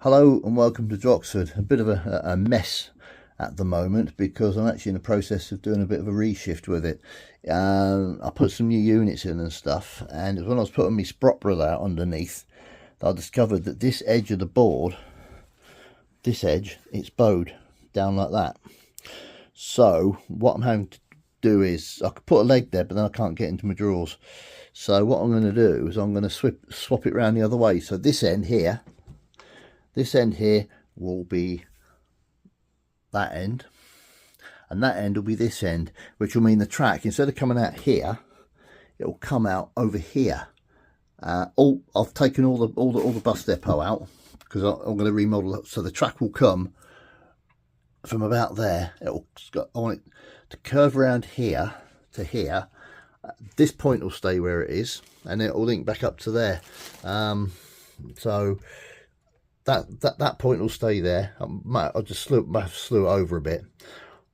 Hello and welcome to Droxford. A bit of a mess at the moment because I'm actually in the process of doing a bit of a reshift with it. I put some new units in and stuff, and it was when I was putting my sprot reel out underneath that I discovered that this edge of the board, this edge, it's bowed down like that. So what I'm having to do is, I could put a leg there, but then I can't get into my drawers. So what I'm going to do is I'm going to swap it around the other way. So this end here will be that end, and that end will be this end, which will mean the track, instead of coming out here, it will come out over here. I've taken all the bus depot out because I'm going to remodel it, so the track will come from about there. I want it to curve around here to here. This point will stay where it is, and it will link back up to there. So that point will stay there. I'll just slew it over a bit,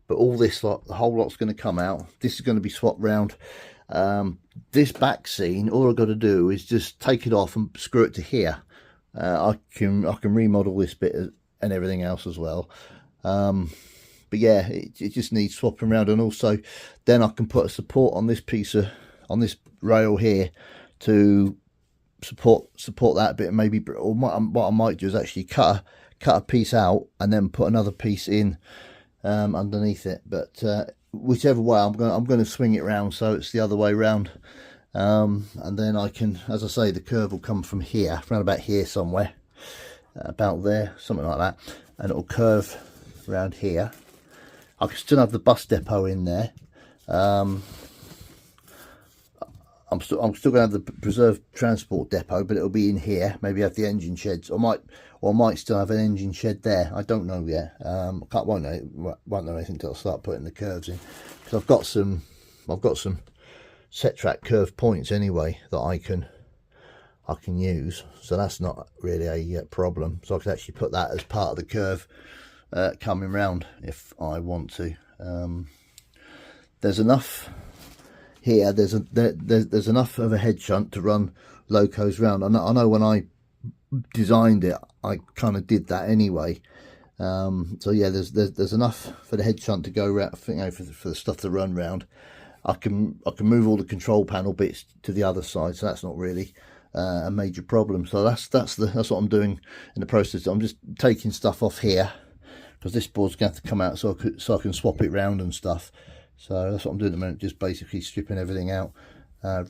but all this lot, the whole lot's going to come out. This is going to be swapped round. This back scene, all I've got to do is just take it off and screw it to here. I can remodel this bit and everything else as well. But yeah, it just needs swapping around, and also then I can put a support on this on this rail here to support that bit. Maybe, or what I might do is actually cut a piece out and then put another piece in underneath it. But whichever way, I'm going to swing it around so it's the other way round, and then I can, as I say, the curve will come from here, around about here somewhere, about there, something like that, and it'll curve around here. I can still have the bus depot in there. I'm still going to have the preserved transport depot, but it'll be in here. Maybe have the engine sheds, or might still have an engine shed there. I don't know yet. Won't know anything until I start putting the curves in, because I've got some set track curve points anyway that I can use. So that's not really a problem. So I could actually put that as part of the curve coming round if I want to. There's enough here, there's enough of a head shunt to run locos round. I know when I designed it, I kind of did that anyway. So yeah, there's enough for the head shunt to go around, for the stuff to run round. I can move all the control panel bits to the other side, so that's not really a major problem. So that's what I'm doing in the process. I'm just taking stuff off here because this board's going to have to come out so I can swap it round and stuff. So that's what I'm doing at the moment, just basically stripping everything out,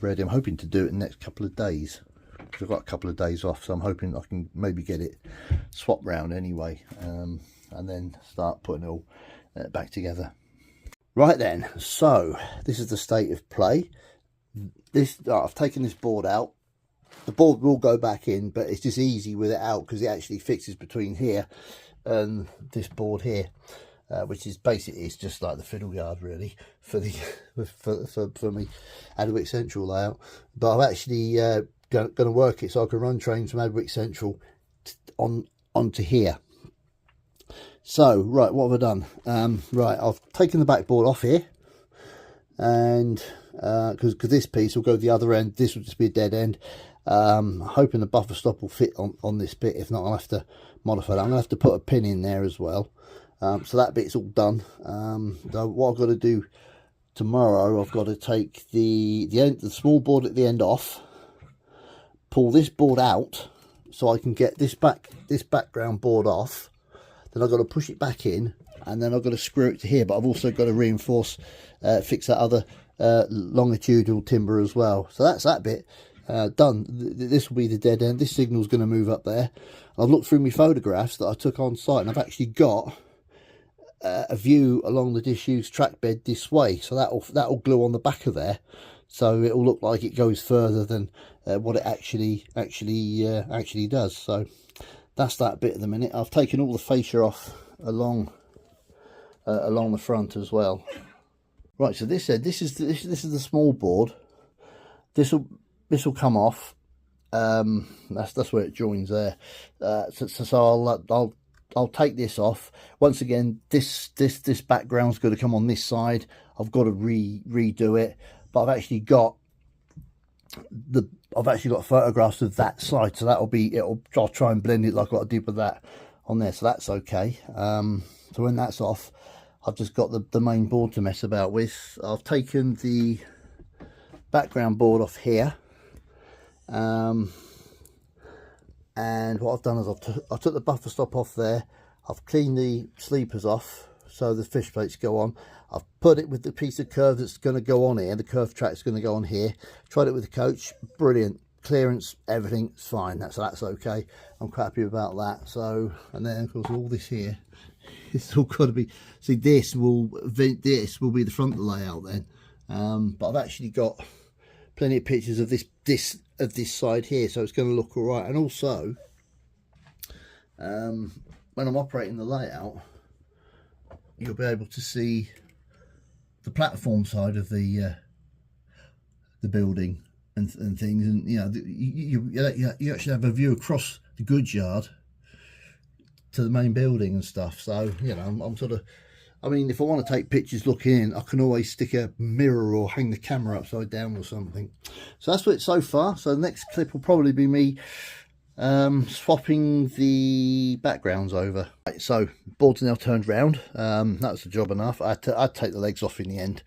ready. I'm hoping to do it in the next couple of days, because I've got a couple of days off, so I'm hoping I can maybe get it swapped round anyway, and then start putting it all back together. Right then, so this is the state of play. I've taken this board out. The board will go back in, but it's just easy with it out because it actually fixes between here and this board here. Which is basically, it's just like the fiddle yard really for the for me Adwick Central layout. But I'm actually going to work it so I can run trains from Adwick Central onto here. So right, what have I done? Right, I've taken the backboard off here, and because this piece will go to the other end, this will just be a dead end. Hoping the buffer stop will fit on this bit. If not, I'll have to modify it. I'm going to have to put a pin in there as well. So that bit's all done. What I've got to do tomorrow, I've got to take the small board at the end off, pull this board out so I can get this background board off. Then I've got to push it back in, and then I've got to screw it to here. But I've also got to reinforce, fix that other longitudinal timber as well. So that's that bit done. This will be the dead end. This signal's going to move up there. I've looked through my photographs that I took on site, and I've actually got a view along the disused track bed this way, so that'll glue on the back of there, so it'll look like it goes further than what it actually does. So that's that bit at the minute. I've taken all the fascia off along the front as well. Right, so this is the small board. This will come off. That's where it joins there. So I'll take this off. Once again, this background's got to come on this side. I've got to redo it, but I've actually got I've actually got photographs of that side, so I'll try and blend it like what I did with that on there, so that's okay. So when that's off, I've just got the main board to mess about with. I've taken the background board off here, and what I've done is I took the buffer stop off there. I've cleaned the sleepers off so the fish plates go on. I've put it with the piece of curve that's going to go on here. The curve track's going to go on here. Tried it with the coach, brilliant. Clearance, everything's fine. That's okay. I'm quite happy about that. So, and then of course all this here, it's all got to be. See, this will be the front layout then. But I've actually got plenty of pictures of this side here, so it's going to look all right. And also, when I'm operating the layout, you'll be able to see the platform side of the building and things, and you know, you actually have a view across the goods yard to the main building and stuff. So you know, I'm sort of, I mean, if I want to take pictures looking in, I can always stick a mirror or hang the camera upside down or something. So that's what it's so far. So the next clip will probably be me swapping the backgrounds over. Right, so board's now turned round. That's the job enough. I'd take the legs off in the end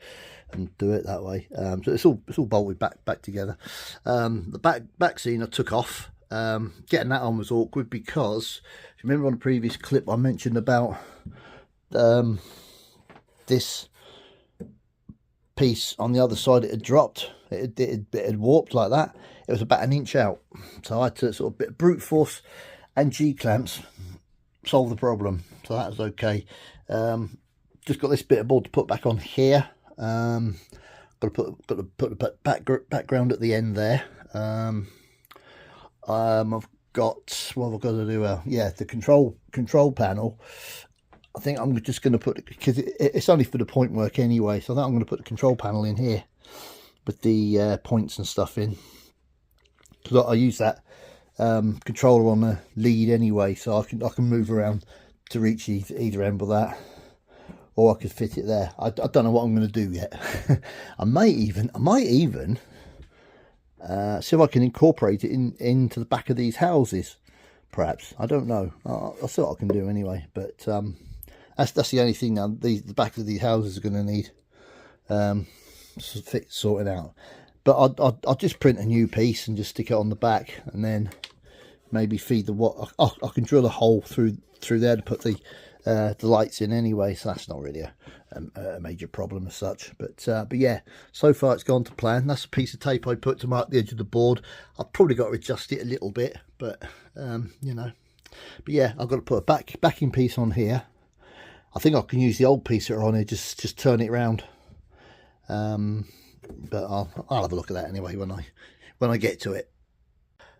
and do it that way. So it's all bolted back together. The back scene I took off. Getting that on was awkward because if you remember on the previous clip I mentioned about this piece on the other side, it had dropped, it had warped like that. It was about 1 inch out, so I had to sort of bit brute force and G-clamps solve the problem. So that was okay. Just got this bit of board to put back on here. Got to put the background at the end there. I've got, what have I got to do? Yeah, the control panel. I think I'm just going to put it, because it's only for the point work anyway, so I think I'm going to put the control panel in here with the points and stuff in, because I use that controller on the lead anyway, so I can move around to reach either end with that, or I could fit it there. I don't know what I'm going to do yet. I might even see if I can incorporate it into the back of these houses, perhaps. I don't know. I'll see what I can do anyway. But that's the only thing now. The back of these houses are going to need sorting out. But I'll just print a new piece and just stick it on the back, and then maybe feed the I can drill a hole through there to put the lights in anyway, so that's not really a major problem as such. But yeah, so far it's gone to plan. That's a piece of tape I put to mark the edge of the board. I've probably got to adjust it a little bit, but you know. But yeah, I've got to put a backing piece on here. I think I can use the old piece that are on here, just turn it around. But I'll have a look at that anyway when I get to it.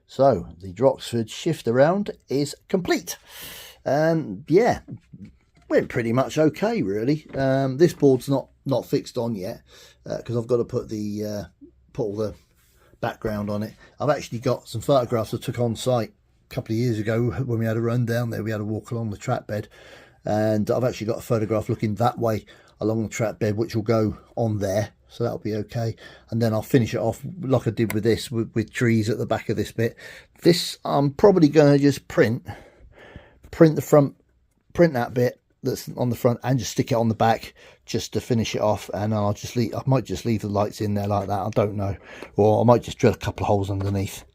So the Droxford shift around is complete. Yeah, went pretty much okay really. This board's not fixed on yet, because I've got to put all the background on it. I've actually got some photographs I took on site a couple of years ago when we had a run down there. We had to walk along the track bed, and I've actually got a photograph looking that way along the track bed, which will go on there, so that'll be okay. And then I'll finish it off like I did with this, with trees at the back of this bit. This I'm probably going to just print that bit that's on the front and just stick it on the back just to finish it off. And I might just leave the lights in there like that, I don't know, or I might just drill a couple of holes underneath,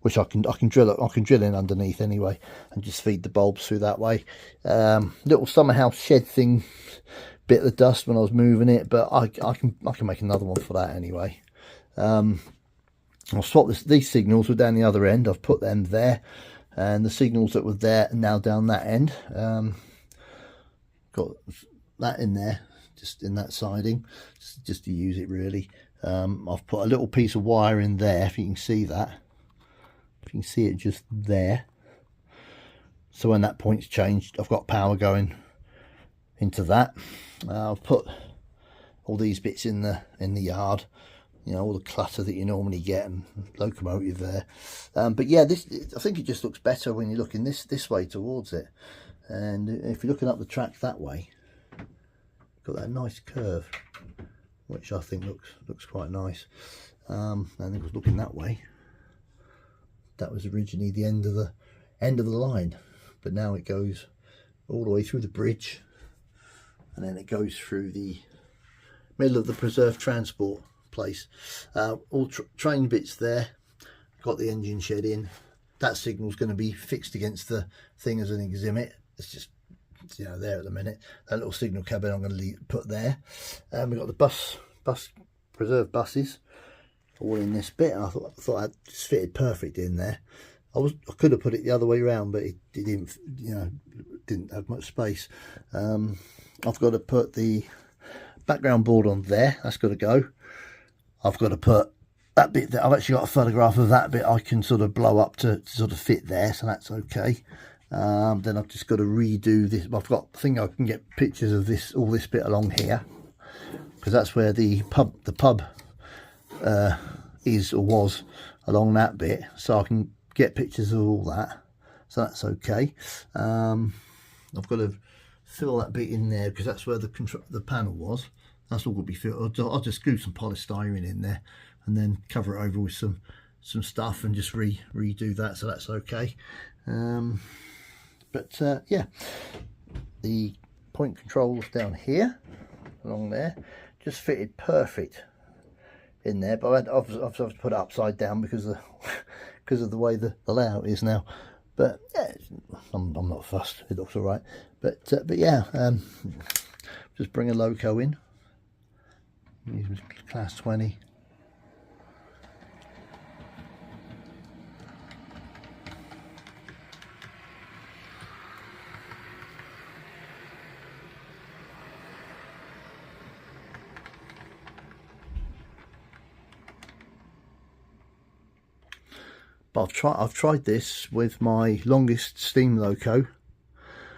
which I can drill in underneath anyway, and just feed the bulbs through that way. Little summer house shed thing bit the dust when I was moving it, but I can make another one for that anyway. I'll swap these signals were down the other end. I've put them there, and the signals that were there are now down that end. Got that in there, just in that siding, just to use it really. I've put a little piece of wire in there, if you can see that. If you can see it just there. So when that point's changed, I've got power going into that. I've put all these bits in the yard, you know, all the clutter that you normally get, and locomotive there. But yeah, I think it just looks better when you're looking this way towards it. And if you're looking up the track that way, got that nice curve, which I think looks quite nice. and it was looking that way. That was originally the end of the line, but now it goes all the way through the bridge, and then it goes through the middle of the preserve transport place. All train bits there. Got the engine shed in. That signal's going to be fixed against the thing as an exhibit. It's just, you know, there at the minute. That little signal cabin I'm going to put there. We've got the bus preserve buses all in this bit. I thought I'd just fitted perfect in there. I could have put it the other way around, but it didn't, you know, didn't have much space. I've got to put the background board on there. That's got to go. I've got to put that bit that I've actually got a photograph of that bit I can sort of blow up to sort of fit there, so that's okay. Then I've just got to redo this. I think I can get pictures of this, all this bit along here, because that's where the pub is or was, along that bit, so I can get pictures of all that, so that's okay. I've got to fill that bit in there because that's where the panel was. That's all going to be filled. I'll just glue some polystyrene in there and then cover it over with some stuff and just redo that, so that's okay. Yeah, the point controls down here along there just fitted perfect in there, but I've put it upside down because of the way the layout is now. But yeah, I'm not fussed, it looks all right. But yeah, just bring a loco in. Use class 20. But I've tried this with my longest steam loco,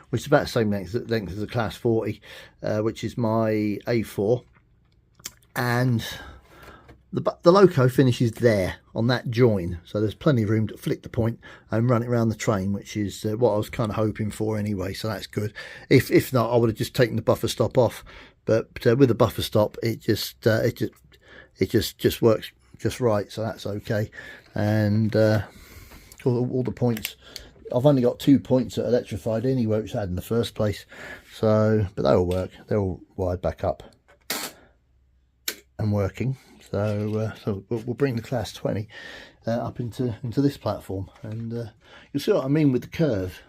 which is about the same length as the class 40, which is my A4, and the loco finishes there on that join, so there's plenty of room to flick the point and run it around the train, which is what I was kind of hoping for anyway, so that's good. If not, I would have just taken the buffer stop off, but with the buffer stop it just works just right, so that's okay. And all the points, I've only got 2 points that are electrified anyway, which I had in the first place, so but they'll work. They're all wired back up and working, so we'll bring the class 20 up into this platform, and you'll see what I mean with the curve.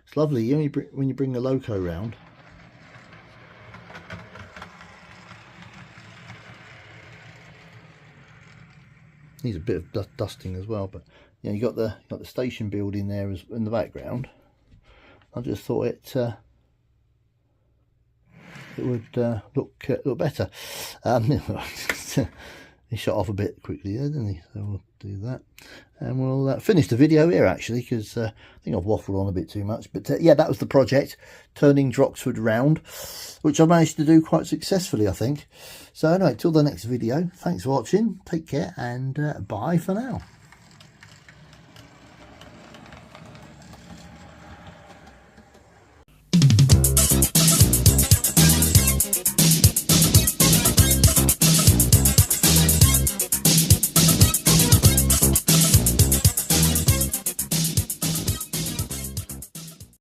It's lovely when you bring the loco round. Needs a bit of dusting as well, but you know, you got the station building there as in the background. I just thought it would look better. He shot off a bit quickly there, didn't he? So we'll do that, and we'll finish the video here actually, because I think I've waffled on a bit too much. But yeah, that was the project, turning Droxford round, which I managed to do quite successfully, I think. So anyway, till the next video, thanks for watching, take care, and bye for now.